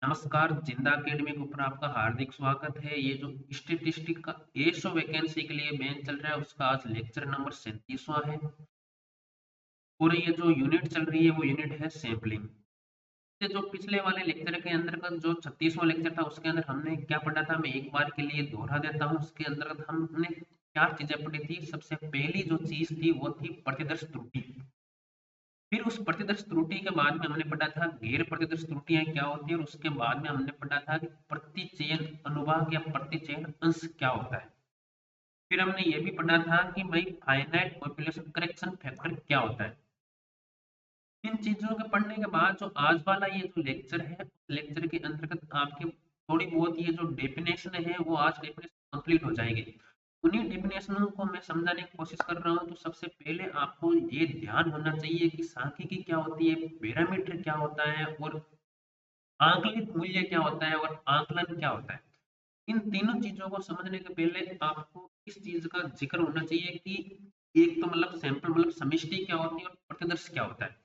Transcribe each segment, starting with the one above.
नमस्कार, जिंदा अकेडमी के ऊपर आपका हार्दिक स्वागत है। ये जो स्टेटिस्टिक का एसो वैकेंसी के लिए बैच चल रहा है उसका आज लेक्चर नंबर 37वां है। और ये जो यूनिट चल रही है वो यूनिट है सैम्पलिंग। ये जो पिछले वाले लेक्चर के अंतर्गत जो 36वां लेक्चर था उसके अंदर हमने क्या पढ़ा था, मैं एक बार के लिए दोहरा देता हूँ। उसके अंतर्गत हमने चार चीजें पढ़ी थी। सबसे पहली जो चीज थी वो थी प्रतिदर्श त्रुटि। फिर उस प्रतिदर्श त्रुटि के बाद में हमने पढ़ा था गैर प्रतिदर्श त्रुटियां क्या होती है, और उसके बाद में हमने पढ़ा था कि प्रतिचयन अनुभाग या प्रतिचयन अंश क्या होता है। फिर हमने ये भी पढ़ा था कि भाई फाइनाइट पॉपुलेशन करेक्शन फैक्टर क्या होता है। इन चीजों के पढ़ने के बाद जो आज वाला ये जो लेक्चर है, लेक्चर के अंतर्गत आपके थोड़ी बहुत ये जो डेफिनेशन है वो आज डेफिनेशन कंप्लीट हो जाएगी। उन्हीं डेफिनेशनों को मैं समझाने की कोशिश कर रहा हूँ। तो सबसे पहले आपको ये ध्यान होना चाहिए कि सांख्यिकी क्या होती है, पैरामीटर क्या होता है, और आंकलित मूल्य क्या होता है, और आंकलन क्या होता है। इन तीनों चीजों को समझने के पहले आपको इस चीज का जिक्र होना चाहिए कि एक तो मतलब सैंपल मतलब समष्टि क्या होती है और प्रतिदर्श क्या होता है।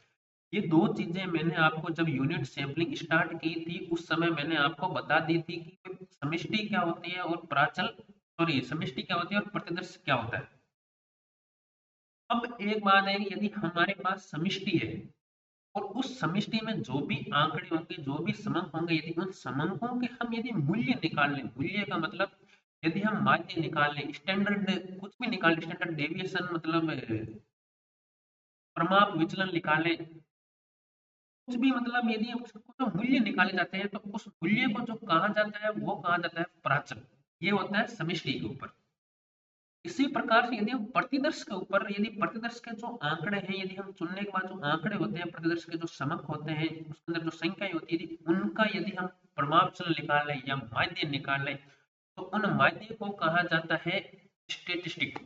ये दो चीजें मैंने आपको जब यूनिट सैंपलिंग स्टार्ट की थी उस समय मैंने आपको बता दी थी कि समष्टि क्या होती है और प्राचल सॉरी समष्टि क्या होती है और प्रतिदर्श क्या होता है। अब एक बात है कि यदि हमारे पास समष्टि है और उस समष्टि में जो भी आंकड़े होंगे, जो भी समंक होंगे, यदि उन समंकों के हम यदि मूल्य निकाल लें, मूल्य का मतलब यदि हम माध्य निकाल लें, स्टैंडर्ड कुछ भी निकाल लें, स्टैंडर्ड डेविएशन मतलब प्रमाप विचलन निकालें, कुछ भी मतलब यदि हम उसको जो मूल्य निकाले जाते हैं तो उस मूल्य को जो कहा जाता है वो कहा जाता है प्राचल। ये होता है समष्टि के ऊपर। इसी प्रकार से यदि हम प्रतिदर्श के ऊपर, यदि प्रतिदर्श के जो आंकड़े हैं, यदि हम चुनने के बाद जो आंकड़े होते हैं प्रतिदर्श के जो समक होते हैं उसके अंदर जो संख्याएं होती है, यदि उनका यदि हम प्रमापचल निकाल लें या माध्य निकाल लें तो उन माध्य को कहा जाता है स्टेटिस्टिक।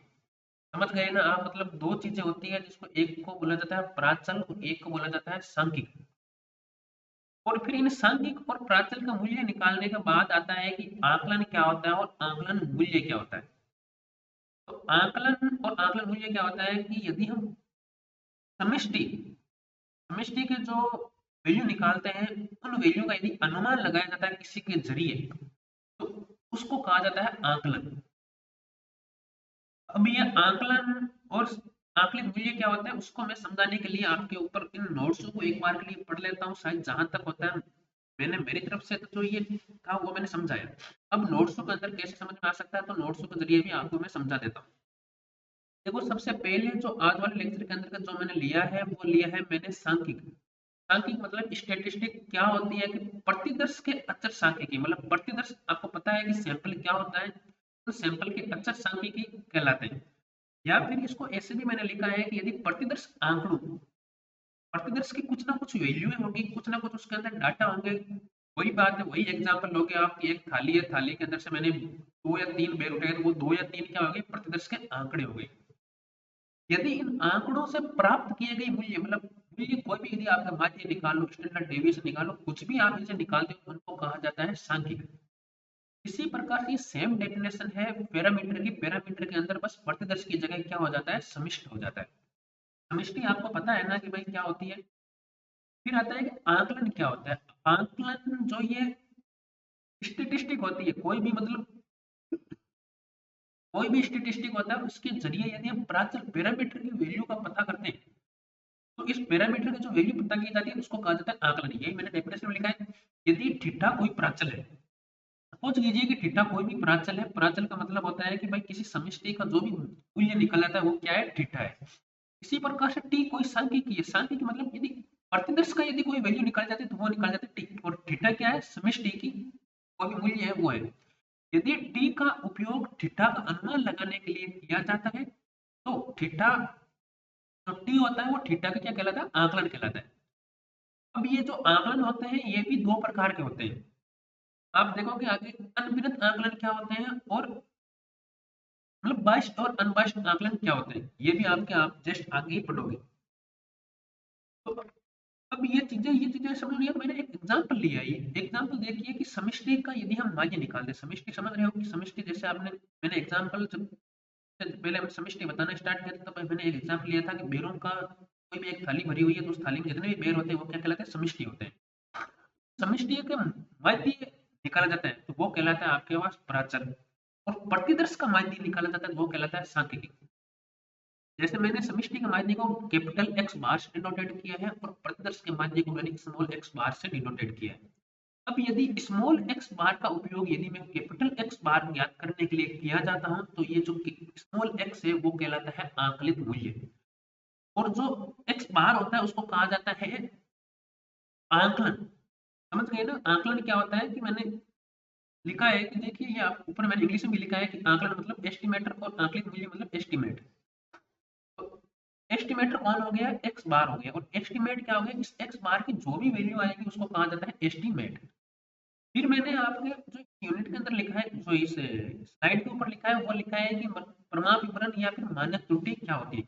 समझ गए ना आप? मतलब दो चीजें होती है जिसको एक को बोला जाता है प्राचल और एक को बोला जाता है सांख्यिक। और फिर इन सांख्यिक और प्राचल का मूल्य निकालने के बाद आता है कि आकलन क्या होता है और आकलन मूल्य क्या होता है। तो आकलन और आकलन मूल्य क्या होता है कि यदि हम समष्टि समष्टि के जो वैल्यू निकालते हैं उन वैल्यू का यदि अनुमान लगाया जाता है किसी के जरिए तो उसको कहा जाता है आकलन। अब ये आकलन और आकलित मूल्य क्या होता है उसको मैं समझाने के लिए आपके ऊपर इन नोट्स को एक बार के लिए पढ़ लेता हूँ। शायद जहां तक होता है मैंने मेरी तरफ से तो जो ये था वो मैंने समझाया। अब नोट्स के अंदर कैसे समझ में आ सकता है तो नोट्स के जरिए भी आपको मैं समझा देता हूँ। देखो, सबसे पहले जो आज वाले लेक्चर के अंतर्गत जो मैंने लिया है वो लिया है मैंने सांख्यिक। सांख्यिक मतलब स्टैटिस्टिक क्या होती है कि प्रतिदर्श के अचर सांख्यिकी, मतलब प्रतिदर्श आपको पता है कि सैंपल क्या होता है, तो सैंपल के अचर सांख्यिकी कहलाते हैं। या फिर इसको ऐसे भी मैंने लिखा है कि यदि प्रतिदर्श आंकड़ों, प्रतिदर्श की कुछ ना कुछ वैल्यू होगी, कुछ ना कुछ उसके अंदर डाटा होंगे। वही बात है, वही एग्जांपल लोगे आपकी एक थाली है, थाली के अंदर से मैंने दो या तीन बेर उठाए तो वो दो या तीन क्या हो गए, प्रतिदर्श के आंकड़े हो गए। यदि इन आंकड़ों से प्राप्त किए गए मूल्य मतलब मूल्य कोई भी यदि आपका माध्य निकालो, स्टैंडर्ड डेविएशन निकालो, कुछ भी आप इसे निकालते हो उनको कहा जाता है सांख्यिक। इसी प्रकार की सेम डेफिनेशन है पैरामीटर की। पैरामीटर के अंदर बस प्रतिदर्श की जगह क्या हो जाता है, समिष्ट हो जाता है। समिष्टि आपको पता है ना कि भाई क्या होती है। फिर आता है कि आकलन क्या होता है। आकलन जो ये स्टेटिस्टिक होती है, कोई भी मतलब कोई भी स्टेटिस्टिक होता है उसके जरिए यदि हम प्राचल पैरामीटर की वैल्यू का पता करते हैं तो इस पैरामीटर की जो वैल्यू पता की जाती है उसको कहा जाता है आकलन। यही मैंने डेफिनेशन में लिखा है। यदि थीटा कोई प्राचल है, सपोज कीजिए कि थीटा कोई भी प्राचल है। प्राचल का मतलब होता है कि भाई किसी समष्टि का जो भी मूल्य निकल आता है वो क्या है, थीटा है। इसी प्रकार से टी कोई सांख्यिकी है। सांख्यिकी मतलब यदि प्रतिदर्श का यदि कोई वैल्यू निकाल जाती है तो वो निकाल जाती है टी, और थीटा क्या है, समष्टि की कोई भी मूल्य है वो है। यदि टी का उपयोग थीटा का अनुमान लगाने के लिए किया जाता है तो थीटा जो टी होता है वो थीटा का क्या कहलाता है, आकलन कहलाता है। अब ये जो आकलन होते हैं ये भी दो प्रकार के होते हैं। आप देखोगे आगे अनभिनत आकलन क्या होते हैं और मतलब बाइस्ड और अनबाइस्ड आकलन क्या होते हैं, ये भी आपके आप जस्ट आगे ही पढ़ोगे। तो अब ये चीजें समझ रही है। मैंने एक एग्जांपल लिया है। ये एग्जांपल देखिए कि समष्टि का यदि हम माध्य निकालते हैं, समष्टि समझ रहे हो कि समष्टि जैसे आपने मैंने एग्जांपल जब पहले हम समष्टि बताना स्टार्ट किया था तब मैंने एक एग्जांपल लिया था कि बेरों का कोई भी एक थाली भरी हुई है तो उस थाली में जितने भी बेर होते हैं वो क्या कहलाते हैं, समष्टि होते हैं। समष्टि के माध्य निकाला जाता है तो वो कहलाता है आपके पास प्राचल, और प्रतिदर्श का माध्य निकाला जाता है तो वो कहलाता है सांख्यिकी। जैसे मैंने समष्टि के माध्य को कैपिटल एक्स बार से डिनोटेड किया है और प्रतिदर्श के माध्य को मैंने स्मॉल एक्स बार से डिनोटेड किया है। अब यदि स्मॉल एक्स बार का उपयोग यदि मैं कैपिटल एक्स बार ज्ञात करने के लिए किया जाता हूं तो ये जो स्मॉल एक्स है वो कहलाता है आंकलित मूल्य, और जो एक्स बार होता है उसको कहा जाता है आंकलन। समझ गए ना, आंकलन क्या होता है कि मैंने लिखा है कि देखिए ये आप ऊपर मैंने इंग्लिश में भी लिखा है कि आंकलन मतलब एस्टिमेटर और आंकलित मूल्य मतलब एस्टिमेट। तो एस्टिमेटर कौन हो गया, एक्स बार हो गया, और एस्टिमेट क्या हो गया, इस एक्स बार की जो भी वैल्यू आएगी उसको कहा जाता है एस्टिमेट। फिर मैंने आपके जो यूनिट के अंदर लिखा है, जो इस स्लाइड के ऊपर लिखा है वो लिखा है कि प्रमाण विवरण या फिर मानक त्रुटि क्या होती है।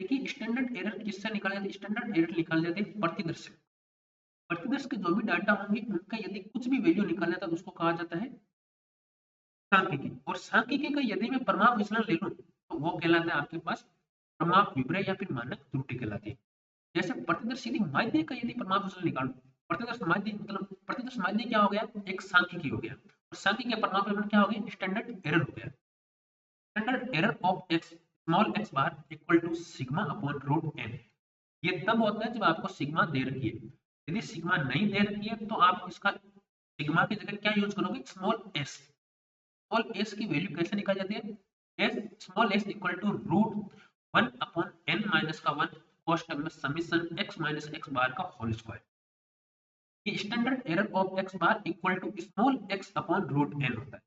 देखिए स्टैंडर्ड एरर किससे निकाल जाती है, स्टैंडर्ड एरर निकाल जाती है प्रतिदर्श से। प्रतिदर्श के जो भी डाटा होंगे उनका यदि कुछ भी वैल्यू निकाल जाता है तो उसको कहा जाता है सांख्यिकी। और सांख्यिकी का यदि मैं प्रमाप विचलन ले लूं तो वो कहलाता है आपके पास प्रमाप विवरण या फिर मानक त्रुटि कहलाती है। जैसे प्रतिदर्श यदि माध्य का यदि प्रमाप विचलन निकालूं, प्रतिदर्श माध्य मतलब प्रतिदर्श माध्य क्या हो गया, एक सांख्यिकी हो गया, और सांख्यिकी का प्रमाप विचलन क्या हो गया, स्टैंडर्ड एरर हो गया। Standard error of x small x bar equal to sigma upon root n. ये तब होता है जब आपको सिग्मा दे रखी है। यदि सिग्मा नहीं दे रखी है तो आप इसका सिग्मा की जगह क्या यूज करोगे, स्मॉल एस। स्मॉल एस की वैल्यू कैसे निकाल जाती है, s small s equal to root 1 upon n minus का 1 cos टर्म में summation x minus x bar का होल स्क्वायर। ये standard error of x bar equal to small x upon root n होता है।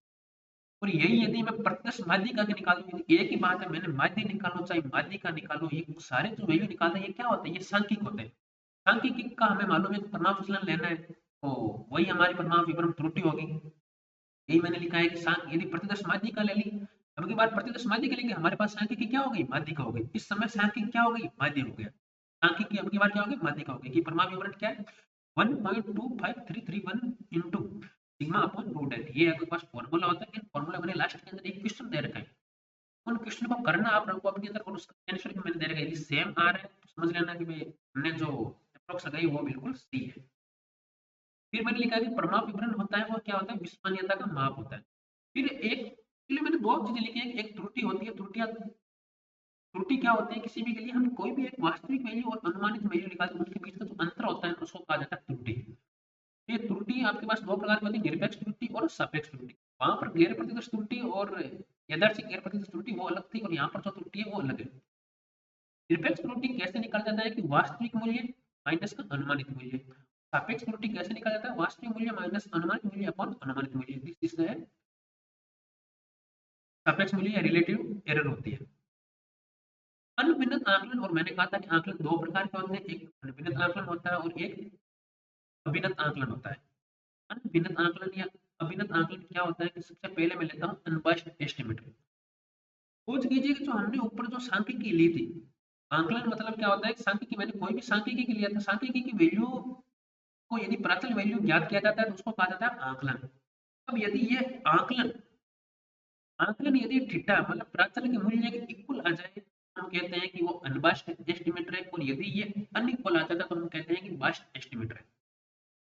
और यही यदि मैं प्रत्यक्ष माध्यिका का निकालूं, एक ही बात है, मैंने माध्य निकालो चाहे माध्यिका निकालो, ये सारे जो वैल्यू निकालते हैं ये क्या होते हैं, ये सांख्यिक होते हैं। सांख्यिकी का हमें मालूम है प्रमाण विचलन लेना है तो वही हमारी प्रमाण विवरण त्रुटि होगी। यही मैंने लिखा है कि यदि प्रतिदर्श माध्यिका ले ली, अब की बार प्रतिदर्श माध्यिका लेंगे हमारे पास सांख्यिकी क्या हो गई, माध्यिका हो गई। इस समय सांख्यिकी क्या हो गई, माध्य हो गया। सांख्यिकी अब की बार क्या हो गई, माध्यिका हो गई। कि प्रमाण विवरण क्या है, 1.25331 into sigma upon root n. ये आपके पास फॉर्मूला होता है। फॉर्मूला मैंने लास्ट के अंदर एक क्वेश्चन दे रखा है, उन क्वेश्चन को करना आप लोगों को अपने अंदर, और उसका आंसर भी मैंने दे रखा है। यदि सेम आ रहा है तो समझ लेना कि भाई हमने जो अप्रोक्स लगाई वो बिल्कुल सही है। फिर मैंने लिखा है कि प्रमाण विवरण होता है वो क्या होता है, विश्वसनीयता का माप होता है। फिर एक के लिए मैंने दो चीजें लिखी है, एक त्रुटि होती है, त्रुटि क्या होती है, किसी भी के लिए हम कोई भी एक वास्तविक वैल्यू और अनुमानित वैल्यू निकालते हैं उनके बीच का जो अंतर होता है उसको कहा जाता है त्रुटि। ये त्रुटि आपके पास दो प्रकार की होती है, निरपेक्ष त्रुटि और सापेक्ष त्रुटि। वहां पर गैर प्रतिदर्श त्रुटि और यादृच्छिक गैर प्रतिदर्श त्रुटि वो अलग थी, और यहाँ पर जो त्रुटि है वो अलग है। निरपेक्ष त्रुटि कैसे निकाला जाता है कि वास्तविक मूल्य माइनस का अनुमानित मूल्य। सापेक्ष त्रुटि कैसे निकाला जाता है, वास्तविक मूल्य माइनस अनुमानित मूल्य अपॉन अनुमानित मूल्य। दिस है सापेक्ष मूल्य या रिलेटिव एरर होती है। अनभिन्नत आकलन, और मैंने कहा था कि आकलन दो प्रकार के होते हैं, एक अनभिन्नत आकलन होता है और एक अभिन्नत आकलन होता है। अनभिन्नत आकलन या अभिन्नत आकलन क्या होता है कि सबसे पहले मैं लेता हूँ अनबायस्ड एस्टिमेट। खोज कीजिए कि जो हमने ऊपर जो सांख्यिकी ली थी, आकलन मतलब क्या होता है कि सांख्यिकी मैंने कोई भी सांख्यिकी लिया था, सांख्यिकी की वैल्यू को यदि प्राचल वैल्यू ज्ञात किया जाता है तो उसको कहा जाता है आकलन। अब यदि ये आकलन आकलन यदि थीटा मतलब प्राचल के मूल्य के इक्वल आ जाए तो हम कहते हैं कि वो अनबायस्ड एस्टिमेटर है, और यदि ये अनइक्वल आ जाता है तो हम कहते हैं कि बायस्ड एस्टिमेटर है।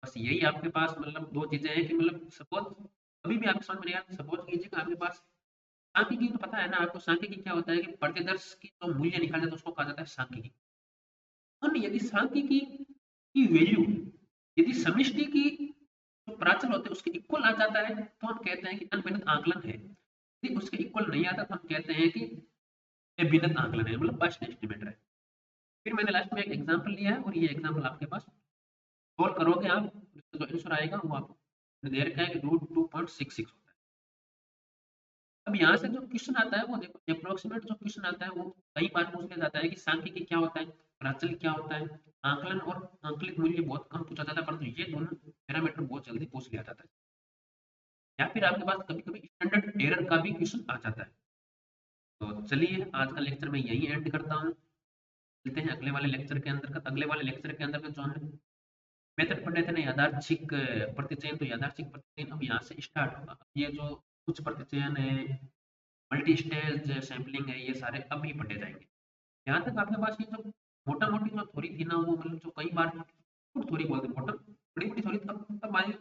बस यही आपके पास मतलब दो चीजें हैं कि मतलब सपोज अभी भी आपके समझ में नहीं आया, सपोज कीजिए कि आपके पास सांख्यिकी तो पता है ना आपको, सांख्यिकी क्या होता है कि प्रतिदर्श की जो मूल्य निकाला जाता है उसको कहा जाता है सांख्यिकी। और यदि सांख्यिकी की वैल्यू यदि समष्टि की जो प्राचल होते हैं उसके इक्वल आ जाता है तो हम कहते हैं कि अनभिन्नत आकलन है। यदि उसके इक्वल नहीं आता तो हम कहते हैं कि अभिन्नत आकलन है, मतलब बायस्ड एस्टिमेटर है। फिर मैंने लास्ट में एक एग्जांपल लिया है और ये एग्जांपल आपके पास सोल्व करोगे आप, जो आंसर आएगा वो आपको दे रखा है कि रूट 2.66 होता है। अब यहाँ से जो क्वेश्चन आता है वो देखो, अप्रोक्सीमेट जो क्वेश्चन आता है वो कई बार पूछ लिया जाता है कि सांख्यिकी क्या होता है, प्राचल क्या होता है, आकलन और आंकलित मूल्य बहुत कम पूछा जाता है, परंतु ये दोनों पैरामीटर बहुत जल्दी पूछ लिया जाता है। या फिर आपके पास कभी कभी स्टैंडर्ड एरर का भी क्वेश्चन आ जाता है। तो चलिए आज का लेक्चर मैं यही एंड करता हूँ, मिलते हैं अगले वाले लेक्चर के अंतर्गत। अगले वाले लेक्चर के अंतर्गत जो हमने मेथड पढ़े थे ना, यादृच्छिक प्रतिचयन, तो यादृच्छिक प्रतिचयन अब यहाँ से स्टार्ट होगा। ये जो कुछ प्रतिचयन है, मल्टी स्टेज सैंपलिंग है, ये सारे अभी पढ़े जाएंगे। यहाँ तक आपके पास ये जो मोटा मोटी जो थोड़ी थी ना वो मतलब जो कई बार थोड़ी बोलते मोटा बड़ी बड़ी थोड़ी तब आई,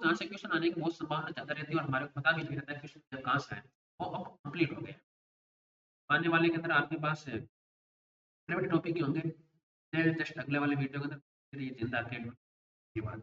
जहाँ से क्वेश्चन आने की बहुत संभावना ज़्यादा रहती है और हमारे को पता भी नहीं रहता है क्वेश्चन कहाँ से आए, वो अब कंप्लीट हो गया। आने वाले के अंदर आपके पास प्राइवेट टॉपिक ही होंगे। जस्ट अगले वाले वीडियो के अंदर फिर ये जिंदा अकेडमी की बात